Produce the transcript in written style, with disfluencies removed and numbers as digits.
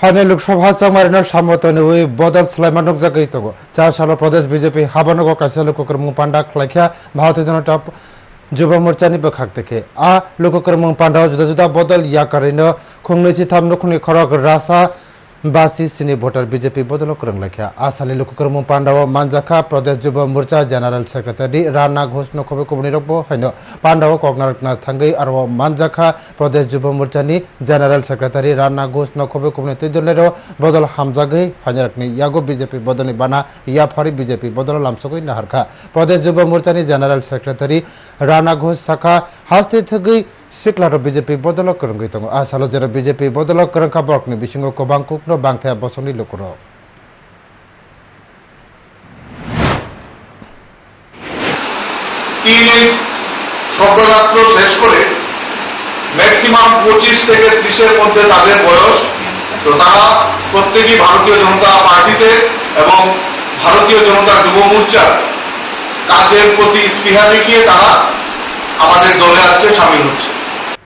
Final Lok Sabha चमारिनो सामतनि वे बदल सलाइमानक जगैतगो 4 साल प्रदेश BJP हाबानगो काइसा लोककर्म पांडा खलाइखा भारतीय जनता युवा मोर्चानि बखाक्तेखे आ लोककर्म पांडा जुदा जुदा बदल या करिनो खुंनैसि थाम नखुनि खरक रासा बासी सिनी भोटर बीजेपी बदल करंलाइखा आसाली लोककर्म पांडाव मानजाखा प्रदेश युवा मोर्चा जनरल सेक्रेटारी राणा घोष नखबे कुबनि रबो हैनो पांडाव कगनारना थांगै आरो मानजाखा प्रदेश युवा मोर्चानि जनरल सेक्रेटारी राणा घोष नखबे कुबनि तिजलेरो बदल हामजागै हाजरकनि यागो बीजेपी बदलनि बाना या फारि बीजेपी बदल लामसगै नाहारखा प्रदेश युवा मोर्चानि जनरल सेक्रेटारी राणा घोष साखा हास्ते थगै सिक्लारो बीजेपी बदल करंगै दङ आसालो जेरा बीजेपी बदल करंखा बकनि बिसिङो गोबां कुकनो बांथाया बसंनि लोकरो টিনেজ শব্দরাত্র শেষ করে ম্যাক্সিমাম 25 থেকে 30 এর মধ্যে তাদের বয়স তো তারা প্রত্যেকই ভারতীয় জনতা পার্টিতে এবং ভারতীয় জনতা যুব মোর্চার কাজের প্রতি স্পৃহা দেখিয়ে তারা আমাদের দলে আজকে শামিল হচ্ছে।